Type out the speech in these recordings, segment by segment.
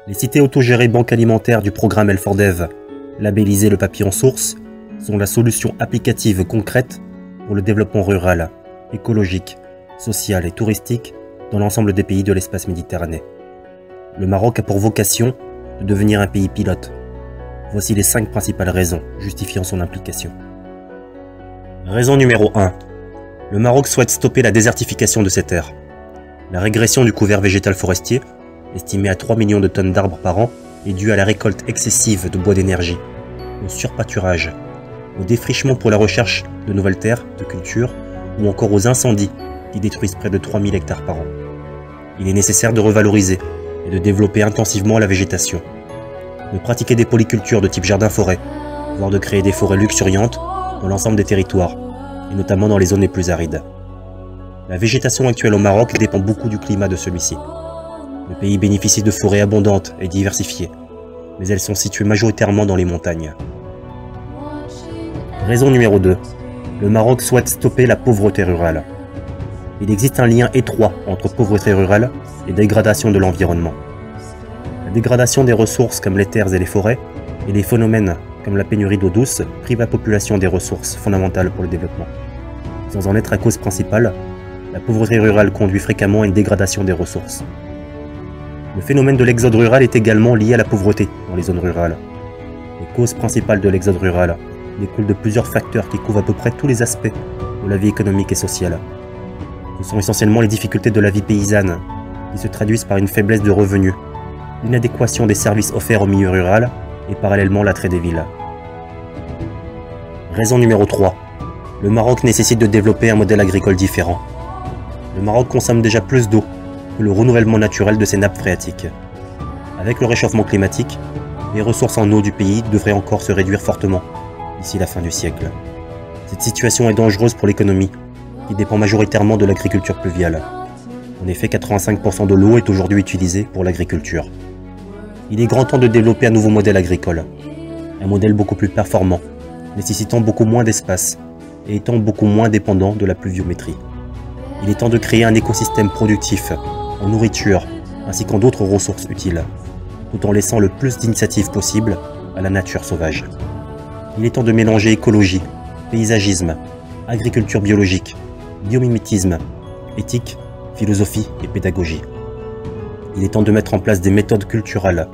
Les cités autogérées banques alimentaires du programme L4Dev, labellisées le papillon source, sont la solution applicative concrète pour le développement rural, écologique, social et touristique dans l'ensemble des pays de l'espace méditerranéen. Le Maroc a pour vocation de devenir un pays pilote. Voici les 5 principales raisons justifiant son implication. Raison numéro 1. Le Maroc souhaite stopper la désertification de ses terres. La régression du couvert végétal forestier, estimée à 3 millions de tonnes d'arbres par an, est due à la récolte excessive de bois d'énergie, au surpâturage, au défrichement pour la recherche de nouvelles terres de culture ou encore aux incendies qui détruisent près de 3000 hectares par an. Il est nécessaire de revaloriser et de développer intensivement la végétation, de pratiquer des polycultures de type jardin-forêt, voire de créer des forêts luxuriantes dans l'ensemble des territoires, et notamment dans les zones les plus arides. La végétation actuelle au Maroc dépend beaucoup du climat de celui-ci. Le pays bénéficie de forêts abondantes et diversifiées, mais elles sont situées majoritairement dans les montagnes. Raison numéro 2. Le Maroc souhaite stopper la pauvreté rurale. Il existe un lien étroit entre pauvreté rurale et dégradation de l'environnement. La dégradation des ressources comme les terres et les forêts, et les phénomènes comme la pénurie d'eau douce privent la population des ressources fondamentales pour le développement. Sans en être la cause principale, la pauvreté rurale conduit fréquemment à une dégradation des ressources. Le phénomène de l'exode rural est également lié à la pauvreté dans les zones rurales. Les causes principales de l'exode rural découlent de plusieurs facteurs qui couvrent à peu près tous les aspects de la vie économique et sociale. Ce sont essentiellement les difficultés de la vie paysanne, qui se traduisent par une faiblesse de revenus, l'inadéquation des services offerts au milieu rural et parallèlement l'attrait des villes. Raison numéro 3. Le Maroc nécessite de développer un modèle agricole différent. Le Maroc consomme déjà plus d'eau que le renouvellement naturel de ses nappes phréatiques. Avec le réchauffement climatique, les ressources en eau du pays devraient encore se réduire fortement d'ici la fin du siècle. Cette situation est dangereuse pour l'économie, qui dépend majoritairement de l'agriculture pluviale. En effet, 85% de l'eau est aujourd'hui utilisée pour l'agriculture. Il est grand temps de développer un nouveau modèle agricole, un modèle beaucoup plus performant, nécessitant beaucoup moins d'espace et étant beaucoup moins dépendant de la pluviométrie. Il est temps de créer un écosystème productif en nourriture ainsi qu'en d'autres ressources utiles, tout en laissant le plus d'initiatives possible à la nature sauvage. Il est temps de mélanger écologie, paysagisme, agriculture biologique, biomimétisme, éthique, philosophie et pédagogie. Il est temps de mettre en place des méthodes culturelles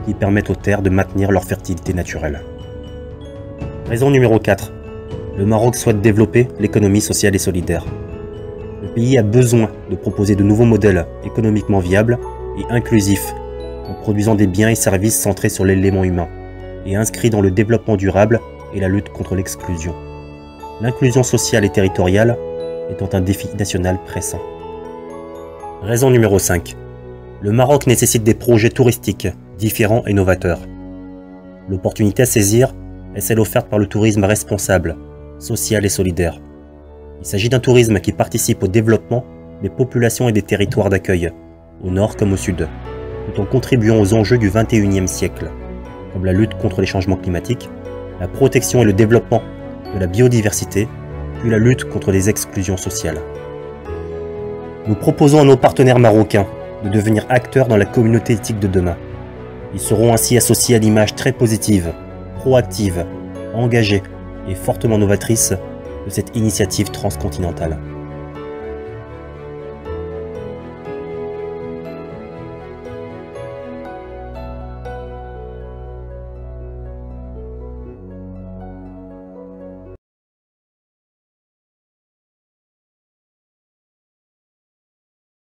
qui permettent aux terres de maintenir leur fertilité naturelle. Raison numéro 4. Le Maroc souhaite développer l'économie sociale et solidaire. Le pays a besoin de proposer de nouveaux modèles économiquement viables et inclusifs en produisant des biens et services centrés sur l'élément humain et inscrits dans le développement durable et la lutte contre l'exclusion. L'inclusion sociale et territoriale étant un défi national pressant. Raison numéro 5. Le Maroc nécessite des projets touristiques différents et novateurs. L'opportunité à saisir est celle offerte par le tourisme responsable, social et solidaire. Il s'agit d'un tourisme qui participe au développement des populations et des territoires d'accueil, au nord comme au sud, tout en contribuant aux enjeux du XXIe siècle, comme la lutte contre les changements climatiques, la protection et le développement de la biodiversité, puis la lutte contre les exclusions sociales. Nous proposons à nos partenaires marocains de devenir acteurs dans la communauté éthique de demain. Ils seront ainsi associés à l'image très positive, proactive, engagée et fortement novatrice de cette initiative transcontinentale.